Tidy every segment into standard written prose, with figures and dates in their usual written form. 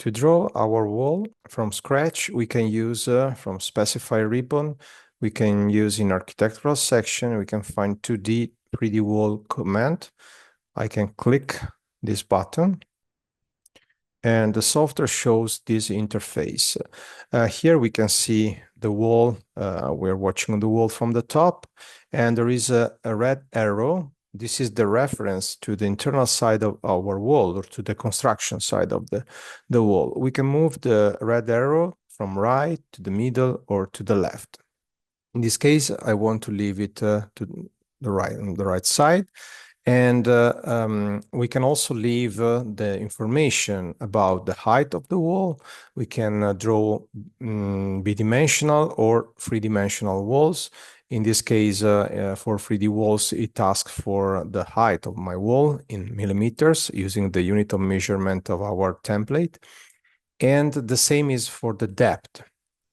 To draw our wall from scratch, we can use from Specifi ribbon, we can use in architectural section, we can find 2D 3D wall command. I can click this button and the software shows this interface. Here we can see the wall. We're watching the wall from the top, and there is a red arrow. This is the reference to the internal side of our wall, or to the construction side of the wall. We can move the red arrow from right to the middle or to the left. In this case, I want to leave it to the right, on the right side. And we can also leave the information about the height of the wall. We can draw bidimensional or three-dimensional walls. In this case, for 3D walls, it asks for the height of my wall in millimeters using the unit of measurement of our template. And the same is for the depth.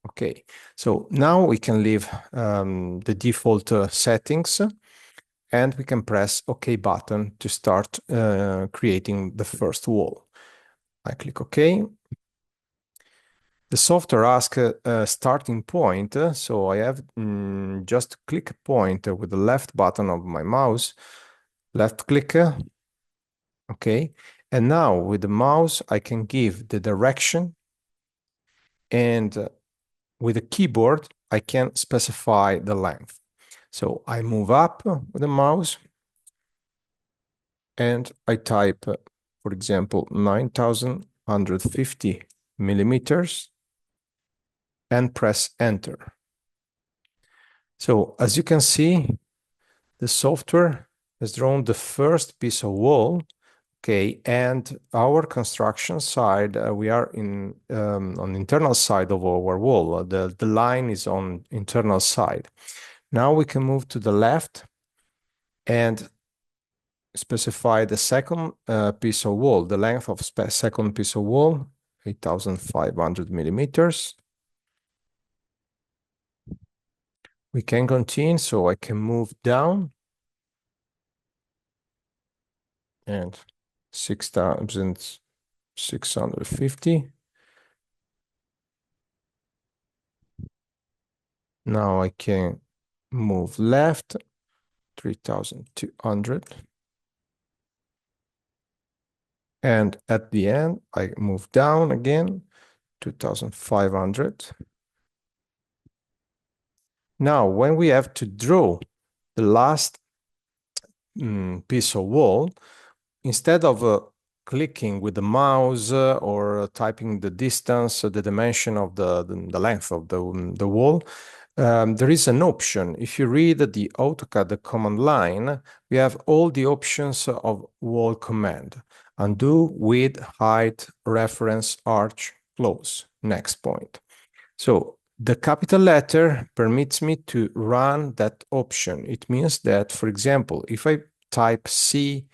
Okay, so now we can leave the default settings, and we can press OK button to start creating the first wall. I click OK. The software asks a starting point, so I have just click a point with the left button of my mouse, left click, OK. And now with the mouse, I can give the direction, and with the keyboard, I can specify the length. So I move up with the mouse and I type, for example, 9,150 millimeters and press enter. So as you can see, the software has drawn the first piece of wall. Okay, and our construction side, we are on the internal side of our wall. The line is on internal side. Now we can move to the left and specify the second piece of wall, the length of second piece of wall, 8,500 millimeters. We can continue, so I can move down and 6,650. Now I can move left, 3,200. And at the end, I move down again, 2,500. Now, when we have to draw the last piece of wall, instead of clicking with the mouse or typing the distance, the dimension of the length of the wall, there is an option. If you read the AutoCAD command line, we have all the options of wall command. Undo, width, height, reference, arch, close, next point. So the capital letter permits me to run that option. It means that, for example, if I type C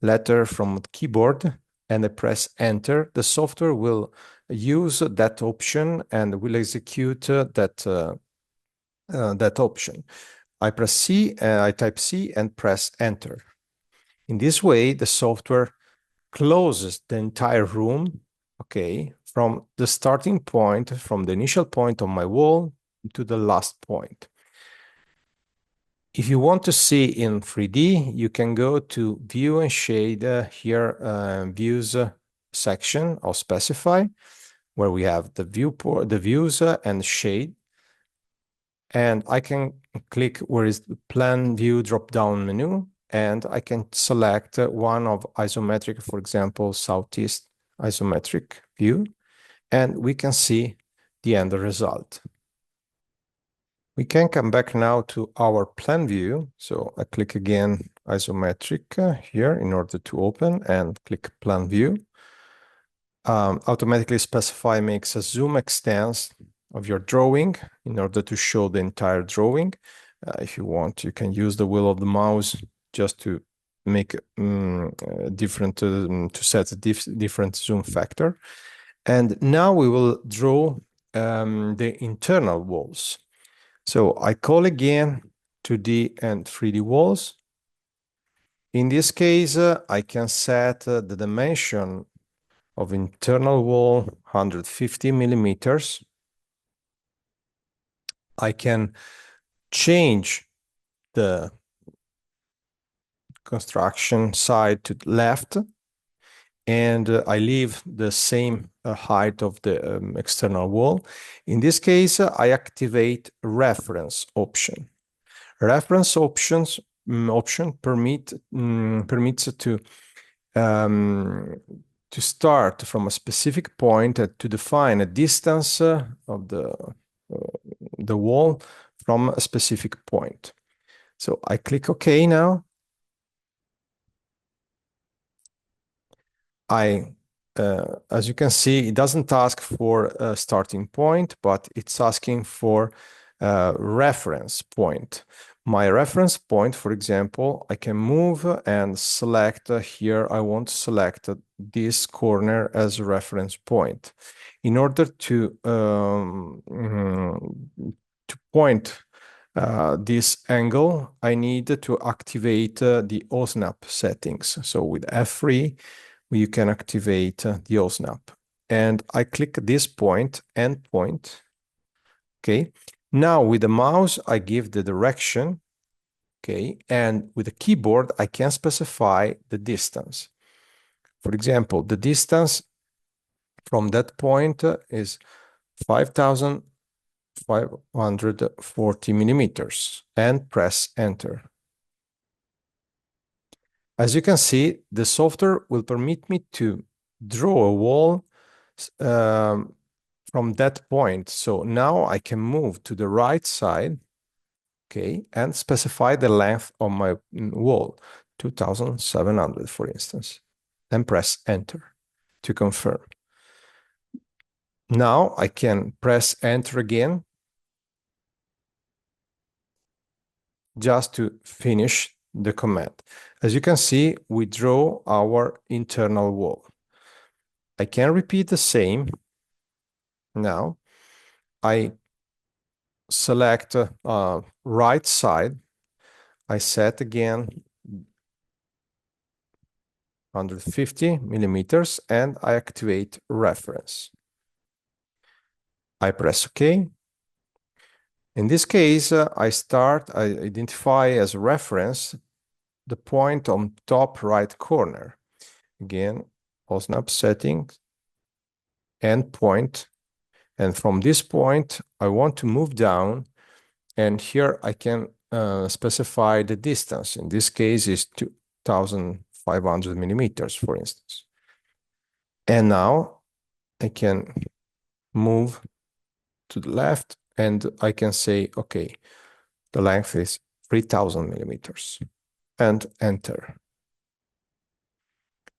letter from the keyboard and I press enter, the software will use that option and will execute that option. I press C, I type C and press enter. In this way, the software closes the entire room, okay, from the starting point, from the initial point on my wall to the last point. If you want to see in 3D, you can go to View and Shade here, Views section of Specifi, where we have the viewport, the views and shade. And I can click where is the Plan View drop-down menu, and I can select one of isometric, for example, Southeast isometric view, and we can see the end result. We can come back now to our plan view. So I click again isometric here in order to open and click plan view. Automatically Specifi makes a zoom extents of your drawing in order to show the entire drawing. If you want, you can use the wheel of the mouse just to make different, to set a different zoom factor. And now we will draw the internal walls. So I call again 2D and 3D walls. In this case, I can set the dimension of internal wall, 150 millimeters. I can change the construction side to the left, and I leave the same height of the external wall. In this case, I activate reference option. Reference options option permits to start from a specific point to define a distance of the wall from a specific point. So I click OK now. As you can see, it doesn't ask for a starting point, but it's asking for a reference point. My reference point, for example, I can move and select here. I want to select this corner as a reference point. In order to point this angle, I need to activate the OSNAP settings. So with F3, you can activate the OSNAP. And I click this point, endpoint. Okay. Now with the mouse, I give the direction. Okay. And with the keyboard, I can specify the distance. For example, the distance from that point is 5,540 millimeters, and press enter. As you can see, the software will permit me to draw a wall from that point. So now I can move to the right side, okay, and specify the length of my wall, 2,700, for instance, and press enter to confirm. Now I can press enter again just to finish the command. As you can see, we draw our internal wall. I can repeat the same. Now I select right side. I set again 150 millimeters and I activate reference. I press OK. In this case, I identify as reference the point on top right corner. Again, OSNAP settings, endpoint. And from this point, I want to move down. And here I can specify the distance. In this case, is 2,500 millimeters, for instance. And now I can move to the left and I can say, okay, the length is 3,000 millimeters, and enter.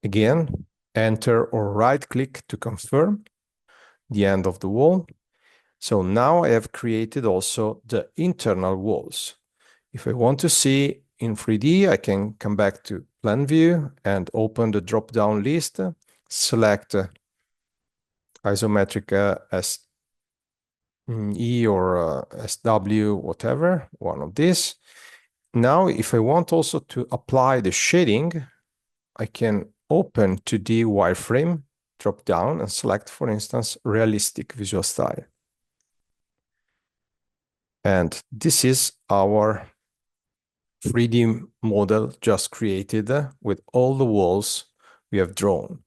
Again, enter or right click to confirm the end of the wall. So now I have created also the internal walls. If I want to see in 3D, I can come back to plan view and open the drop-down list, select isometric SE or SW, whatever, one of these. Now, if I want also to apply the shading, I can open 2D wireframe, drop down and select, for instance, realistic visual style. And this is our 3D model just created with all the walls we have drawn.